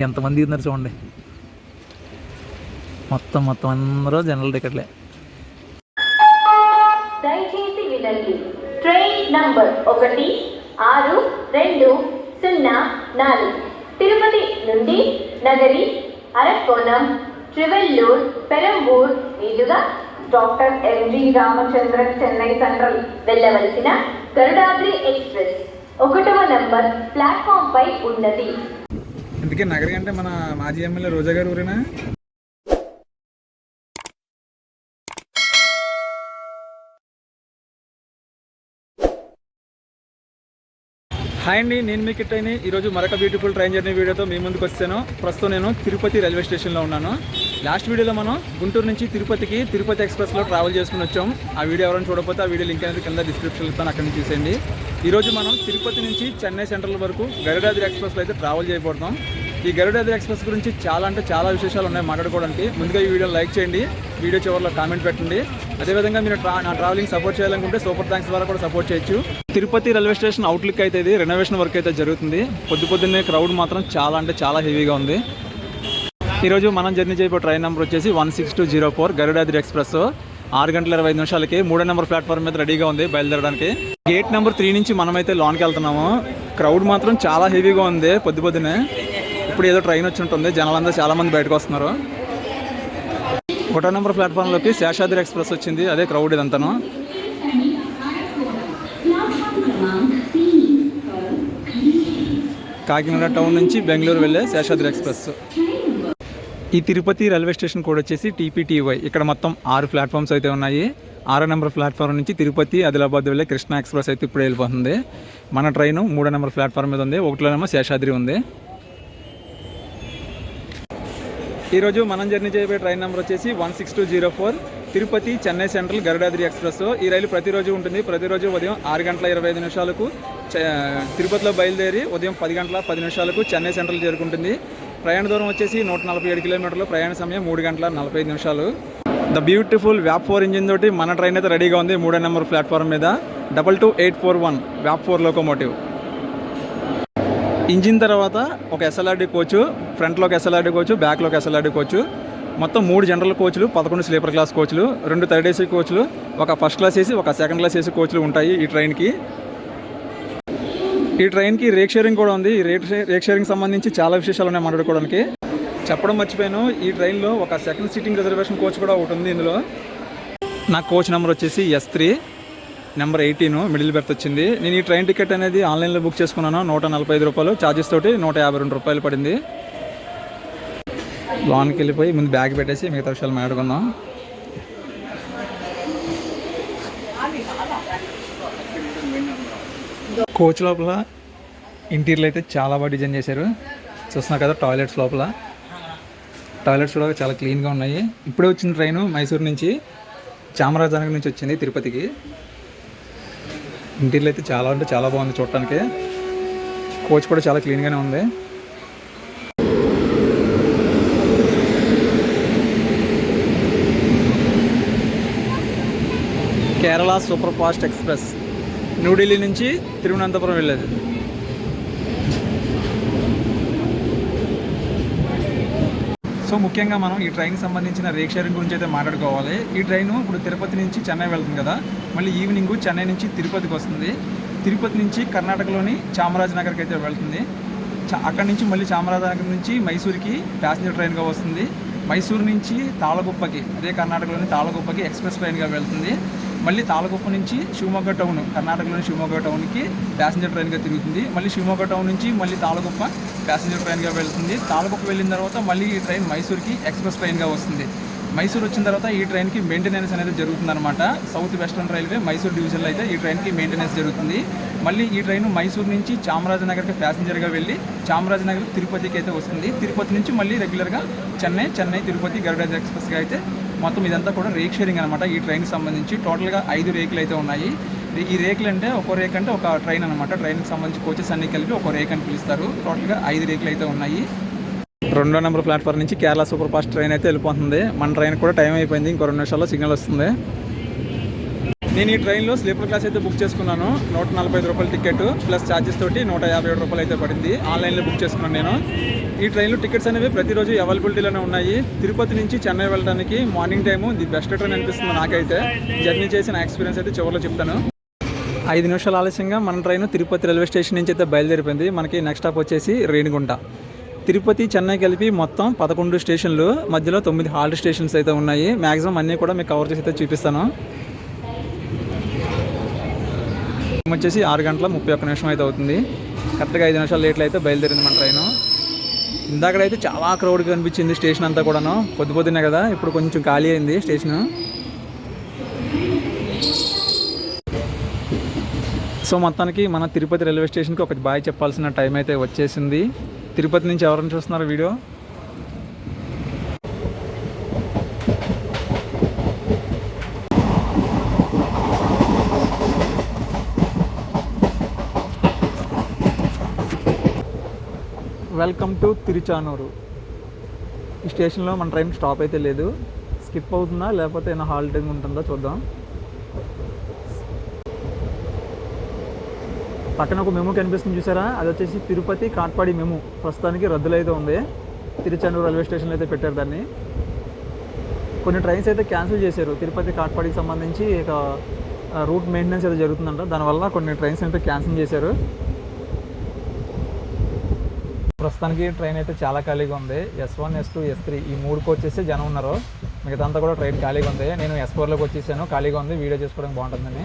ఎంతమంది ఉన్నారు చూడండి, మొత్తం అందరూ జనరల్ టికెట్లే. దయచేసి వినండి, ట్రైన్ నంబర్ 1620 తిరుపతి నుండి నగరి, అరక్కోణం, ట్రివెల్లూర్, పెరంబూర్ మీదుగా Doctor MG Ramachandran Chennai Central వెళ్ళవలసిన గరుడాద్రి ఎక్స్ప్రెస్ 1వ నంబర్ ప్లాట్ఫామ్ పై ఉన్నది. ఇందుకే నగరి అంటే మన మాజీ ఎమ్మెల్యే రోజా గారు ఊరేనా? హాయ్ అండి, నేను మీ కిట్టైని ఈరోజు మరొక బ్యూటిఫుల్ ట్రైన్ జర్నీ వీడియోతో మీ ముందుకు వచ్చాను. ప్రస్తుతం నేను తిరుపతి రైల్వే స్టేషన్లో ఉన్నాను. లాస్ట్ వీడియోలో మనం గుంటూరు నుంచి తిరుపతికి తిరుపతి ఎక్స్ప్రెస్లో ట్రావెల్ చేసుకుని వచ్చాం. ఆ వీడియో ఎవరైనా చూడకపోతే ఆ వీడియో లింక్ అనేది కింద డిస్క్రిప్షన్లో ఇస్తాను, అక్కడి నుంచి చూసేయండి. ఈరోజు మనం తిరుపతి నుంచి చెన్నై సెంట్రల్ వరకు గరుడాద్రి ఎక్స్ప్రెస్లో అయితే ట్రావెల్ చేయబోతున్నాం. ఈ గరుడాద్రి ఎక్స్ప్రెస్ గురించి చాలా విశేషాలు ఉన్నాయి మాట్లాడుకోవడానికి. ముందుగా ఈ వీడియో లైక్ చేయండి, వీడియో చివరిలో కామెంట్ పెట్టండి. అదేవిధంగా మీరు నా ట్రావెలింగ్ సపోర్ట్ చేయాలనుకుంటే సూపర్ థ్యాంక్స్ ద్వారా కూడా సపోర్ట్ చేయొచ్చు. తిరుపతి రైల్వే స్టేషన్ అవుట్లుక్ అయితే ఇది రెనోవేషన్ వర్క్ అయితే జరుగుతుంది. పొద్దున్నే క్రౌడ్ మాత్రం చాలా హెవీగా ఉంది. ఈరోజు మనం జర్నీ చేయబో ట్రైన్ నెంబర్ వచ్చేసి 16204 గరుడాద్రి ఎక్స్ప్రెస్. 6 గంటల 25 నిమిషాలకి 3వ నెంబర్ ప్లాట్ఫామ్ మీద రెడీగా ఉంది బయలుదేరడానికి. గేట్ నెంబర్ 3 నుంచి మనమైతే లోన్కి వెళ్తున్నాము. క్రౌడ్ మాత్రం చాలా హెవీగా ఉంది పొద్దున్నే. ఇప్పుడు ఏదో ట్రైన్ వచ్చి ఉంటుంది, జనాలందరూ చాలామంది బయటకు వస్తున్నారు. 1వ నెంబర్ ప్లాట్ఫామ్లోకి శేషాద్రి ఎక్స్ప్రెస్ వచ్చింది, అదే క్రౌడ్ ఇదంతాను. కాకినాడ టౌన్ నుంచి బెంగళూరు వెళ్ళే శేషాద్రి ఎక్స్ప్రెస్. ఈ తిరుపతి రైల్వే స్టేషన్ కోడ్ వచ్చేసి TPTY. ఇక్కడ మొత్తం 6 ప్లాట్ఫామ్స్ అయితే ఉన్నాయి. 6వ నెంబర్ ప్లాట్ఫామ్ నుంచి తిరుపతి ఆదిలాబాద్ వెళ్ళే కృష్ణ ఎక్స్ప్రెస్ అయితే ఇప్పుడు వెళ్ళిపోతుంది. మన ట్రైన్ 3వ నెంబర్ ప్లాట్ఫామ్ మీద ఉంది, 1లోనేమో శేషాద్రి ఉంది. ఈరోజు మనం జర్నీ చేయబోయే ట్రైన్ నెంబర్ వచ్చేసి 16204 తిరుపతి చెన్నై సెంట్రల్ గరుడాద్రి ఎక్స్ప్రెస్. ఈ రైలు ప్రతిరోజు ఉంటుంది. ప్రతిరోజు ఉదయం 6 గంటల 25 నిమిషాలకు తిరుపతిలో బయలుదేరి ఉదయం 10 గంటల 10 నిమిషాలకు చెన్నై సెంట్రల్ చేరుకుంటుంది. ప్రయాణ దూరం వచ్చేసి 147 కిలోమీటర్లు, ప్రయాణ సమయం 3 గంటల 45 నిమిషాలు. ద బ్యూటిఫుల్ వ్యాప్ 4 ఇంజిన్ తోటి మన ట్రైన్ అయితే రెడీగా ఉంది 3వ నెంబర్ ప్లాట్ఫామ్ మీద. 22841 వ్యాప్ 4 లోకోమోటివ్. ఇంజిన్ తర్వాత ఒక SLRD కోచ్, ఫ్రంట్లోకి SLRD కోచ్, బ్యాక్లోకి SLRD కోచ్, మొత్తం 3 జనరల్ కోచ్లు, 11 స్లీపర్ క్లాస్ కోచ్లు, 2 థర్డ్ ఏసీ కోచ్లు, ఒక ఫస్ట్ క్లాస్ ఏసీ, ఒక సెకండ్ క్లాస్ ఏసీ కోచ్లు ఉంటాయి ఈ ట్రైన్కి. ఈ ట్రైన్కి రేక్ షేరింగ్ కూడా ఉంది. ఈ రేక్ షేరింగ్ సంబంధించి చాలా విశేషాలు ఉన్నాయి మాట్లాడుకోవడానికి. చెప్పడం మర్చిపోయాను, ఈ ట్రైన్లో ఒక సెకండ్ సీటింగ్ రిజర్వేషన్ కోచ్ కూడా ఒకటి ఉంది. ఇందులో నా కోచ్ నెంబర్ వచ్చేసి S3 నెంబర్ 18 మిడిల్ బెర్త్ వచ్చింది. నేను ఈ ట్రైన్ టికెట్ అనేది ఆన్లైన్లో బుక్ చేసుకున్నాను. 145 రూపాయలు ఛార్జెస్ తోటి 152 రూపాయలు పడింది. లోన్కి వెళ్ళిపోయి ముందు బ్యాగ్ పెట్టేసి మిగతా విషయాలు మాట్లాడుకుందాం. కోచ్ లోపల ఇంటీరియర్ అయితే చాలా బాగా డిజైన్ చేశారు. చూస్తున్నారు కదా, టాయిలెట్స్ లోపల టాయిలెట్స్ కూడా చాలా క్లీన్గా ఉన్నాయి. ఇప్పుడే వచ్చిన ట్రైన్ మైసూరు నుంచి చామరాజనగర్ నుంచి వచ్చింది తిరుపతికి. ఇంటీరియర్ అయితే చాలా బాగుంది చూడటానికి. కోచ్ కూడా చాలా క్లీన్గానే ఉంది. Kerala super fast express New Delhi నుంచి తిరువనంతపురం వెళ్ళేది. సో ముఖ్యంగా మనం ఈ ట్రైన్కి సంబంధించిన రేక్ షేరింగ్ గురించి అయితే మాట్లాడుకోవాలి. ఈ ట్రైన్ ఇప్పుడు తిరుపతి నుంచి చెన్నై వెళ్తుంది కదా, మళ్ళీ ఈవినింగ్ చెన్నై నుంచి తిరుపతికి వస్తుంది. తిరుపతి నుంచి కర్ణాటకలోని చామరాజనగర్కి అయితే వెళ్తుంది. అక్కడి నుంచి మళ్ళీ చామరాజనగర్ నుంచి మైసూర్కి ప్యాసింజర్ ట్రైన్గా వస్తుంది. మైసూరు నుంచి తాళగుప్పకి, అదే కర్ణాటకలోని తాళగుప్పకి ఎక్స్ప్రెస్ ట్రైన్గా వెళ్తుంది. మళ్ళీ తాళగుప్ప నుంచి శివమొగ్గ టౌన్, కర్ణాటకలోని శివమొగ్గ టౌన్కి ప్యాసింజర్ ట్రైన్గా తిరుగుతుంది. మళ్ళీ శివమొగ్గ టౌన్ నుంచి మళ్ళీ తాళగుప్ప ప్యాసింజర్ ట్రైన్గా వెళ్తుంది. తాళగుప్ప వెళ్ళిన తర్వాత మళ్ళీ ఈ ట్రైన్ మైసూర్కి ఎక్స్ప్రెస్ ట్రైన్గా వస్తుంది. మైసూర్ వచ్చిన తర్వాత ఈ ట్రైన్కి మెయింటెనెన్స్ అనేది జరుగుతుందన్నమాట. సౌత్ వెస్టర్న్ రైల్వే మైసూర్ డివిజన్లో అయితే ఈ ట్రైన్కి మెయింటెనెన్స్ జరుగుతుంది. మళ్ళీ ఈ ట్రైన్ మైసూర్ నుంచి చామరాజనగర్కి ప్యాసింజర్గా వెళ్ళి చామరాజనగర్ తిరుపతికి అయితే వస్తుంది. తిరుపతి నుంచి మళ్ళీ రెగ్యులర్గా చెన్నై తిరుపతి గరుడాద్రి ఎక్స్ప్రెస్గా అయితే మొత్తం ఇదంతా కూడా రేక్ షేరింగ్ అనమాట. ఈ ట్రైన్కి సంబంధించి టోటల్గా 5 రేకులు అయితే ఉన్నాయి. ఈ రేకులు అంటే ఒక్కో రేక్ అంటే ఒక ట్రైన్ అనమాట. ట్రైన్కి సంబంధించి కోచెస్ అన్ని కలిపి ఒక రేక్ అని పిలుస్తారు. టోటల్గా 5 రేకులు అయితే ఉన్నాయి. 2వ నెంబర్ ప్లాట్ఫామ్ నుంచి కేరళ సూపర్ ఫాస్ట్ ట్రైన్ అయితే వెళ్ళిపోతుంది. మన ట్రైన్ కూడా టైం అయిపోయింది, ఇంకో 2 నిమిషాల్లో సిగ్నల్ వస్తుంది. నేను ఈ ట్రైన్లో స్లీపర్ క్లాస్ అయితే బుక్ చేసుకున్నాను. 145 రూపాయల టికెట్ ప్లస్ ఛార్జెస్ తోటి 157 రూపాయలు అయితే పడింది. ఆన్లైన్లో బుక్ చేసుకున్నాను నేను. ఈ ట్రైన్లో టికెట్స్ అనేవి ప్రతిరోజు అవైలబిలిటీలోనే ఉన్నాయి. తిరుపతి నుంచి చెన్నై వెళ్ళడానికి morning time the best train అనిపిస్తుంది నాకైతే. జర్నీ చేసిన ఎక్స్పీరియన్స్ అయితే చివరిలో చెప్తాను. 5 నిమిషాలు ఆలస్యంగా మన ట్రైన్ తిరుపతి రైల్వే స్టేషన్ నుంచి అయితే బయలుదేరిపోయింది. మనకి నెక్స్ట్ స్టాప్ వచ్చేసి రేణిగుంట. తిరుపతి చెన్నై కలిపి మొత్తం 11 స్టేషన్లు, మధ్యలో 9 హాల్ట్ స్టేషన్స్ అయితే ఉన్నాయి. మ్యాక్సిమం అన్నీ కూడా మీకు కవర్ చేసి అయితే చూపిస్తాను. వచ్చేసి 6 గంటల 31 నిమిషం అయితే అవుతుంది. కరెక్ట్గా 5 నిమిషాలు లేట్లు అయితే బయలుదేరింది మన ట్రైను. ఇందాకడైతే చాలా క్రౌడ్గా కనిపించింది స్టేషన్ అంతా కూడాను. పొద్దున్నే కదా, ఇప్పుడు కొంచెం ఖాళీ అయింది స్టేషను. సో మొత్తానికి మన తిరుపతి రైల్వే స్టేషన్కి ఒక బాయ్ చెప్పాల్సిన టైం అయితే వచ్చేసింది. తిరుపతి నుంచి ఎవరైనా చూస్తున్నారు వీడియో? Welcome to Tiruchanur. ఈ స్టేషన్లో మన ట్రైన్ స్టాప్ అయితే లేదు. స్కిప్ అవుతుందా లేకపోతే ఏమైనా హాల్టింగ్ ఉంటుందో చూద్దాం. పక్కన ఒక మెమో కనిపిస్తుంది చూసారా, అది వచ్చేసి తిరుపతి కాట్పాడి మెమో. ప్రస్తుతానికి రద్దులు అయితే ఉంది. తిరుచానూరు రైల్వే స్టేషన్లో అయితే పెట్టారు దాన్ని. కొన్ని ట్రైన్స్ అయితే క్యాన్సిల్ చేశారు. తిరుపతి కాట్పాడికి సంబంధించి ఇక రూట్ మెయింటెనెన్స్ అయితే జరుగుతుందంట. దానివల్ల కొన్ని ట్రైన్స్ అయితే క్యాన్సిల్ చేశారు. ప్రస్తుతానికి ట్రైన్ అయితే చాలా ఖాళీగా ఉంది. S1, S2, S3 ఈ 3 కోచెస్ జనం ఉన్నారు. మిగతా అంతా కూడా ట్రైన్ ఖాళీగా ఉంది. నేను S4లోకి వచ్చేసాను. ఖాళీగా ఉంది, వీడియో చేసుకోవడానికి బాగుంటుందని.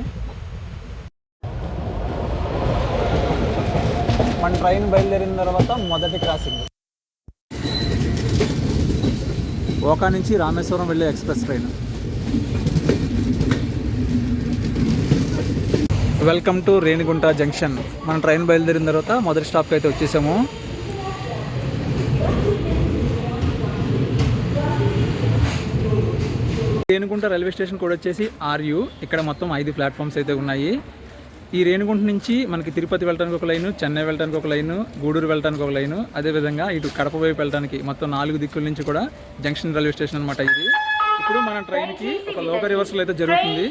మన ట్రైన్ బయలుదేరిన తర్వాత మొదటి క్రాసింగ్ ఓకా నుంచి రామేశ్వరం వెళ్ళే express train. Welcome to Renigunta junction. మన ట్రైన్ బయలుదేరిన తర్వాత మొదటి స్టాప్కి అయితే వచ్చేసాము. రేణిగుంట రైల్వే స్టేషన్ కూడా వచ్చేసి RU. ఇక్కడ మొత్తం 5 ప్లాట్ఫామ్స్ అయితే ఉన్నాయి. ఈ రేణిగుంట నుంచి మనకి తిరుపతి వెళ్ళడానికి ఒక లైను, చెన్నై వెళ్ళడానికి ఒక లైను, గూడూరు వెళ్ళడానికి ఒక లైను, అదేవిధంగా ఇటు కడప వైపు వెళ్ళడానికి మొత్తం 4 దిక్కుల నుంచి కూడా జంక్షన్ రైల్వే స్టేషన్ అనమాట ఇది. ఇప్పుడు మన ట్రైన్కి ఒక లోకల్ రివర్సల్ అయితే జరుగుతుంది.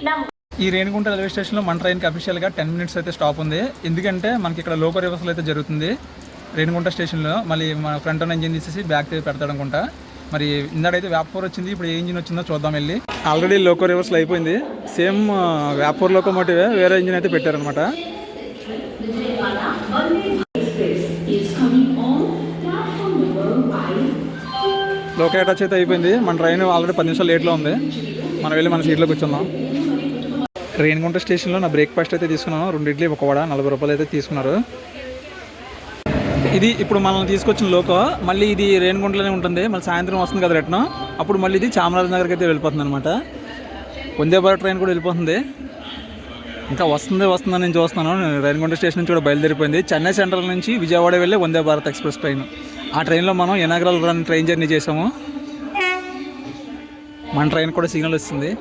ఈ రేణిగుంట రైల్వే స్టేషన్లో మన ట్రైన్కి అఫీషియల్గా 10 మినిట్స్ అయితే స్టాప్ ఉంది. ఎందుకంటే మనకి ఇక్కడ లోకల్ రివర్సల్ అయితే జరుగుతుంది రేణిగుంట స్టేషన్లో. మళ్ళీ మన ఫ్రంట్ ఉన్న ఇంజిన్ తీసేసి బ్యాక్ పెడతాడు అనుకుంటా. మరి ఇందాడైతే వ్యాప్4 వచ్చింది, ఇప్పుడు ఏ ఇంజిన్ వచ్చిందో చూద్దాం వెళ్ళి. ఆల్రెడీ లోకో రివర్సల్ అయిపోయింది. సేమ్ వ్యాప్4 లోకోమోటివే, వేరే ఇంజిన్ అయితే పెట్టారనమాట. లోకో అటాచ్ అయితే అయిపోయింది. మన ట్రైన్ ఆల్రెడీ 10 నిమిషాలు లేట్లో ఉంది. మనం వెళ్ళి మన సీట్లోకి కూర్చుందాం. రేణిగుంట స్టేషన్లో నా బ్రేక్ఫాస్ట్ అయితే తీసుకున్నాను. 2 ఇడ్లీ 1 వడ 40 రూపాయలు అయితే తీసుకున్నారు. ఇది ఇప్పుడు మనల్ని తీసుకొచ్చిన లోకో. మళ్ళీ ఇది రేణిగుంటలోనే ఉంటుంది. మళ్ళీ సాయంత్రం వస్తుంది కదా రిటర్న్, అప్పుడు మళ్ళీ ఇది చామరాజనగర్కి అయితే వెళ్ళిపోతుంది అనమాట. వందే భారత్ ట్రైన్ కూడా వెళ్ళిపోతుంది. ఇంకా వస్తుందని నేను చూస్తున్నాను. రేణిగుంట స్టేషన్ నుంచి కూడా బయలుదేరిపోయింది. చెన్నై సెంట్రల్ నుంచి విజయవాడ వెళ్ళే వందే భారత్ ఎక్స్ప్రెస్ ట్రైన్. ఆ ట్రైన్లో మనం ఇనాగ్రల్ రన్ ట్రైన్ జర్నీ చేసాము. మన ట్రైన్ కూడా సిగ్నల్ వస్తుంది.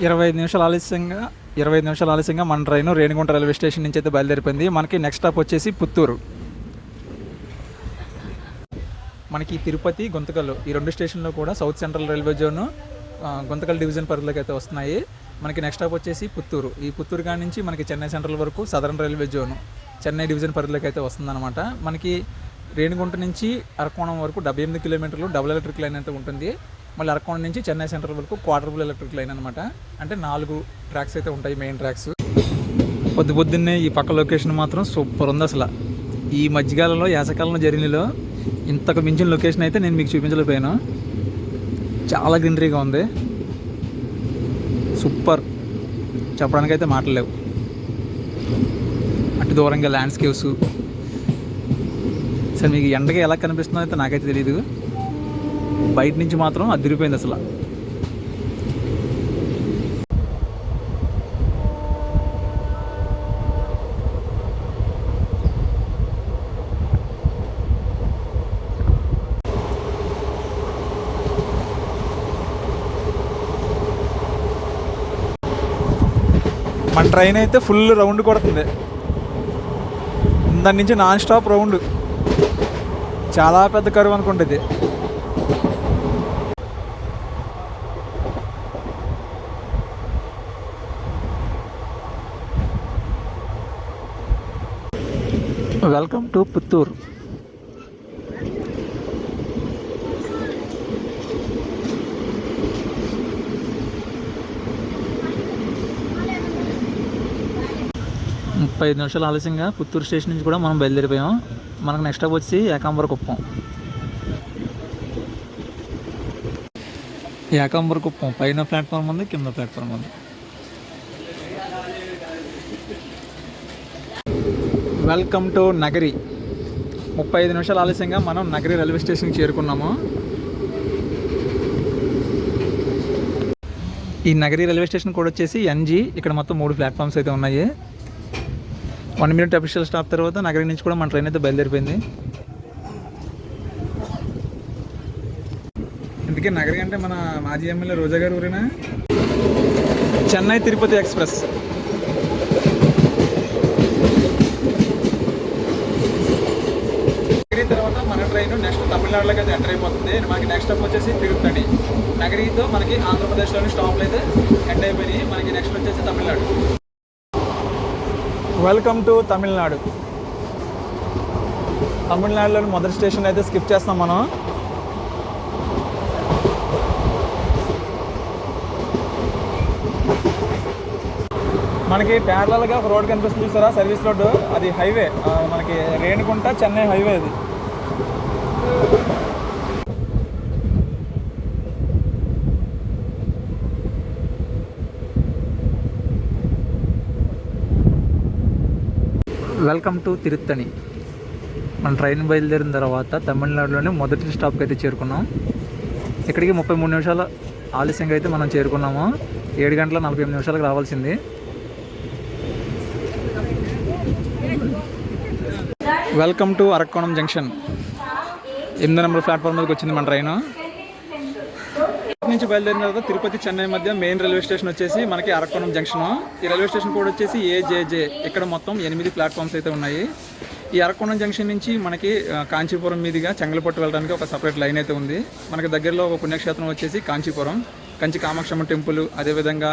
25 నిమిషాలు ఆలస్యంగా మన ట్రైన్ రేణిగుంట రైల్వే స్టేషన్ నుంచి అయితే బయలుదేరిపోయింది. మనకి నెక్స్ట్ స్టాప్ వచ్చేసి పుత్తూరు. మనకి తిరుపతి, గుంతకల్ ఈ 2 స్టేషన్లో కూడా south central railway zone Guntakal division పరిధిలోకి అయితే వస్తున్నాయి. మనకి నెక్స్ట్ స్టాప్ వచ్చేసి పుత్తూరు. ఈ పుత్తూరు కాడి నుంచి మనకి చెన్నై సెంట్రల్ వరకు southern railway zone Chennai division పరిధిలోకి అయితే వస్తుందన్నమాట. మనకి రేణిగుంట నుంచి అరకోణం వరకు 78 కిలోమీటర్లు డబుల్ ఎలక్ట్రిక్ లైన్ అయితే ఉంటుంది. మళ్ళీ అరకోణం నుంచి చెన్నై సెంట్రల్ వరకు క్వార్టర్బుల్ ఎలక్ట్రిక్ లైన్ అనమాట. అంటే 4 ట్రాక్స్ అయితే ఉంటాయి, మెయిన్ ట్రాక్స్. పొద్దున్నే ఈ పక్క లొకేషన్ మాత్రం సూపర్ ఉంది అసలు. ఈ మధ్యకాలంలో యాసకాలంలో జర్నీలో ఇంతకు మించిన లొకేషన్ అయితే నేను మీకు చూపించలేకపోయాను. చాలా గ్రీనరీగా ఉంది, సూపర్. చెప్పడానికైతే మాటలు లేవు. అటు దూరంగా ల్యాండ్స్కేప్స్. సరే మీకు ఎండగా ఎలా కనిపిస్తుందో అయితే నాకైతే తెలియదు. బయట నుంచి మాత్రం అదిరిపోయింది అసలు. మన ట్రైన్ అయితే ఫుల్ రౌండ్ కొడుతుంది. దాని నుంచి నాన్ స్టాప్ రౌండ్. చాలా పెద్ద కరువు అనుకుంటుంది. Welcome to Puttur. ముప్పై 5 నిమిషాలు ఆలస్యంగా పుత్తూరు స్టేషన్ నుంచి కూడా మనం బయలుదేరిపోయాం. మనకు నెక్స్ట్ స్టాప్ వచ్చి ఏకాంబరకుప్పం. ఏకాంబరకుప్పం పైన ప్లాట్ఫామ్ ఉంది, కింద ప్లాట్ఫామ్ ఉంది. Welcome to Nagari. 35 నిమిషాలు ఆలస్యంగా మనం నగరి రైల్వే స్టేషన్కి చేరుకున్నాము. ఈ నగరి రైల్వే స్టేషన్ కూడా వచ్చేసి ఎన్జీ. ఇక్కడ మొత్తం 3 ప్లాట్ఫామ్స్ అయితే ఉన్నాయి. 1 మినిట్ అఫీషియల్ స్టాప్ తర్వాత నగరి నుంచి కూడా మన ట్రైన్ అయితే బయలుదేరిపోయింది. ఇందుకే నగరి అంటే మన మాజీ ఎమ్మెల్యే రోజా గారు ఊరేనా. చెన్నై తిరుపతి ఎక్స్ప్రెస్. నగరి తర్వాత మన ట్రైన్ నెక్స్ట్ తమిళనాడులోకి అయితే ఎంటర్ అయిపోతుంది. మనకి నెక్స్ట్ స్టాప్ వచ్చేసి తిరుపతి. నగరితో మనకి ఆంధ్రప్రదేశ్లోని స్టాప్లు అయితే ఎండ్ అయిపోయినాయి. మనకి నెక్స్ట్ వచ్చేసి తమిళనాడు. Welcome to Tamil Nadu. తమిళనాడులోని మొదటి స్టేషన్ అయితే స్కిప్ చేస్తాం మనం. మనకి ప్యారలల్గా ఒక రోడ్ కనిపిస్తుంది చూసారా, సర్వీస్ రోడ్డు. అది హైవే, మనకి రేణిగుంట చెన్నై హైవే అది. Welcome to Tiruttani. మన ట్రైన్ బయలుదేరిన తర్వాత తమిళనాడులోనే మొదటి స్టాప్కి అయితే చేరుకున్నాం. ఇక్కడికి 33 నిమిషాల ఆలస్యంగా అయితే మనం చేరుకున్నాము. 7 గంటల 48 నిమిషాలకు రావాల్సింది. Welcome to Arakkonam junction. 8వ నెంబర్ ప్లాట్ఫామ్ మీదకి వచ్చింది మన ట్రైన్. నుంచి బయలుదేరిన తర్వాత తిరుపతి చెన్నై మధ్య మెయిన్ రైల్వే స్టేషన్ వచ్చేసి మనకి అరక్కోణం జంక్షన్. ఈ రైల్వే స్టేషన్ కూడా వచ్చేసి ఏజేజే. ఇక్కడ మొత్తం 8 ప్లాట్ఫామ్స్ అయితే ఉన్నాయి. ఈ అరక్కోణం జంక్షన్ నుంచి మనకి కాంచీపురం మీదుగా చెంగలపట్టు వెళ్ళడానికి ఒక సపరేట్ లైన్ అయితే ఉంది. మనకి దగ్గరలో ఒక పుణ్యక్షేత్రం వచ్చేసి కాంచీపురం, కంచి కామాక్షమ్మ టెంపుల్, అదేవిధంగా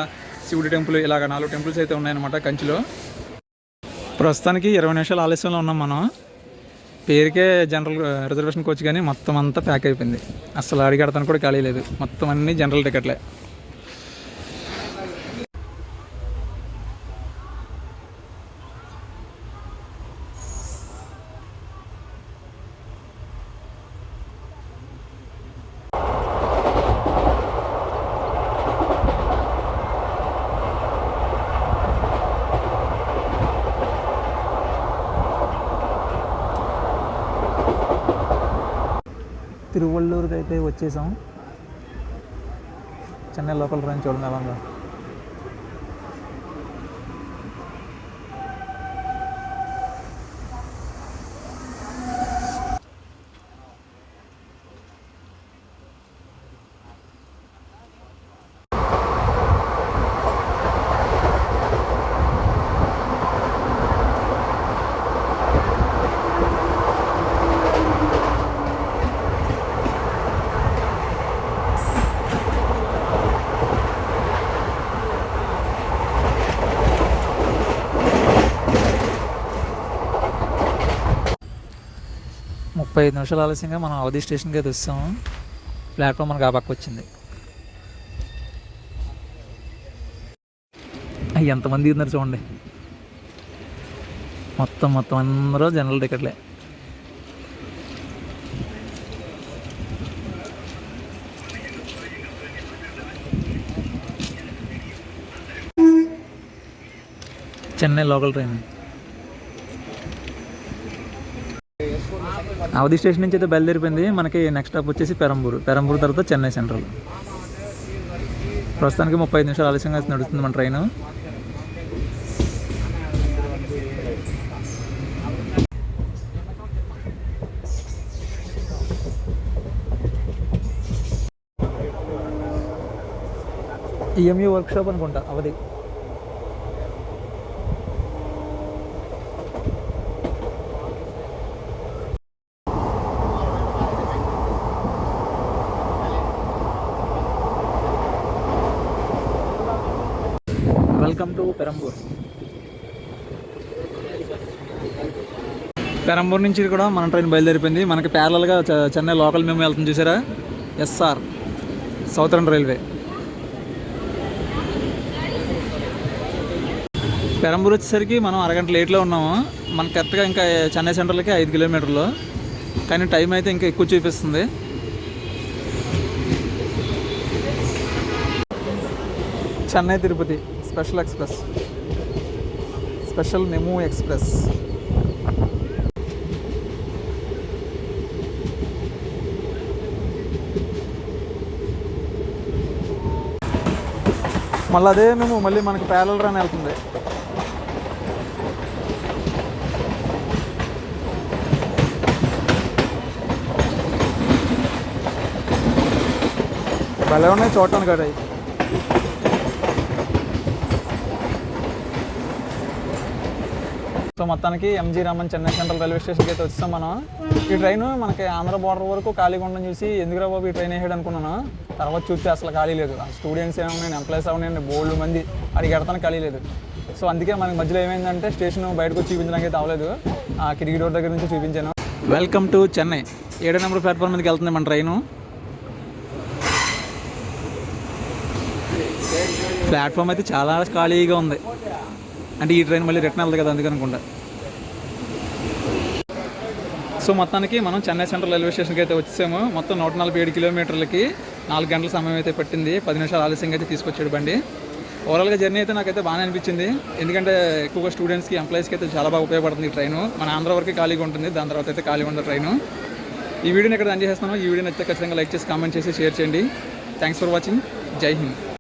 శివుడి టెంపుల్, ఇలాగ 4 టెంపుల్స్ అయితే ఉన్నాయన్నమాట కంచిలో. ప్రస్తుతానికి 20 నిమిషాలు ఆలస్యంలో ఉన్నాం మనం. పేరుకే జనరల్ రిజర్వేషన్ కోచ్ కానీ మొత్తం అంతా ప్యాక్ అయిపోయింది. అసలు అడిగడతాను కూడా ఖాళీ లేదు. మొత్తం అన్నీ జనరల్ టికెట్లే. తిరువళ్ళూరుకి అయితే వచ్చేసాం. చెన్నై లోకల్ ట్రైన్ చూడండి ఎలా ఉందో. ముప్పై 5 నిమిషాలు ఆలస్యంగా మనం అవధి స్టేషన్కి అయితే వస్తాము. ప్లాట్ఫామ్ మనకు ఆ పక్క వచ్చింది. ఎంతమంది ఉన్నారు చూడండి. మొత్తం అందరూ జనరల్ టికెట్లే. Chennai local train. Avadi station నుంచి అయితే బయలుదేరిపోయింది. మనకి నెక్స్ట్ స్టాప్ వచ్చేసి పెరంబూరు తర్వాత చెన్నై సెంట్రల్. ప్రస్తుతానికి 35 నిమిషాలు ఆలస్యంగా నడుస్తుంది మన ట్రైన్. ఈఎంయూ వర్క్షాప్ అనుకుంటా అవధి. Welcome to Perambur. పెరంబూర్ నుంచి కూడా మన ట్రైన్ బయలుదేరిపోయింది. మనకి ప్యారలల్గా చెన్నై లోకల్ మేము వెళ్తుంది చూసారా, ఎస్ఆర్ సౌతర్న్ రైల్వే. పెరంబూర్ వచ్చేసరికి మనం అరగంట లేట్లో ఉన్నాము. మనకు కరెక్ట్గా ఇంకా చెన్నై సెంట్రల్కి 5 కిలోమీటర్లు, కానీ టైం అయితే ఇంకా ఎక్కువ చూపిస్తుంది. Chennai Tirupati special express, special MEMU express. మళ్ళీ అదే మేము మళ్ళీ మనకి ప్యారలల్ రన్ వెళ్తుంది. భలే ఉన్నాయి చూడటానికి కదా. సో మొత్తానికి MG Raman Chennai Central railway స్టేషన్కి అయితే వచ్చాం మనం. ఈ ట్రైన్ మనకి ఆంధ్ర బార్డర్ వరకు ఖాళీగా ఉండని చూసి ఎందుకురా బాబు ఈ ట్రైన్ వేసాడు అనుకున్నాను. తర్వాత చూస్తే అసలు ఖాళీ లేదు. స్టూడెంట్స్ ఏమన్నా ఎంప్లాయీస్ అవునాయండి, బోల్డ్ మంది అడిగి ఎడతాను ఖాళీ లేదు. సో అందుకే మనకి మధ్యలో ఏమైందంటే స్టేషన్ బయటకు వచ్చి చూపించడానికి అయితే అవ్వలేదు, ఆ కిటికీ డోర్ దగ్గర నుంచి చూపించాను. Welcome to Chennai. 7వ నెంబర్ ప్లాట్ఫామ్ మీదకి వెళ్తుంది మన ట్రైను. ప్లాట్ఫామ్ అయితే చాలా ఖాళీగా ఉంది, అంటే ఈ ట్రైన్ మళ్ళీ రిటర్న్ వెళ్తుంది కదా అందుకనుకుంటా. సో మొత్తానికి మనం చెన్నై సెంట్రల్ రైల్వే స్టేషన్కి అయితే వచ్చేసాము. మొత్తం 147 కిలోమీటర్లకి 4 గంటల సమయం అయితే పట్టింది. 10 నిమిషాలు ఆలస్యంగా అయితే తీసుకొచ్చాడు బండి. ఓవరాల్గా జర్నీ అయితే నాకైతే బాగానే అనిపించింది, ఎందుకంటే ఎక్కువగా స్టూడెంట్స్కి ఎంప్లాయీస్కి అయితే చాలా బాగా ఉపయోగపడుతుంది ఈ ట్రైను. మన ఆంధ్ర వరకు ఖాళీగా ఉంటుంది, దాని తర్వాత అయితే ఖాళీగా ఉండదు ట్రైను. ఈ వీడియోని ఇక్కడ ఎంజాయ్ చేస్తున్నాను. ఈ వీడియో నచ్చితే ఖచ్చితంగా లైక్ చేసి కామెంట్ చేసి షేర్ చేయండి. Thanks for watching. జై హింద్.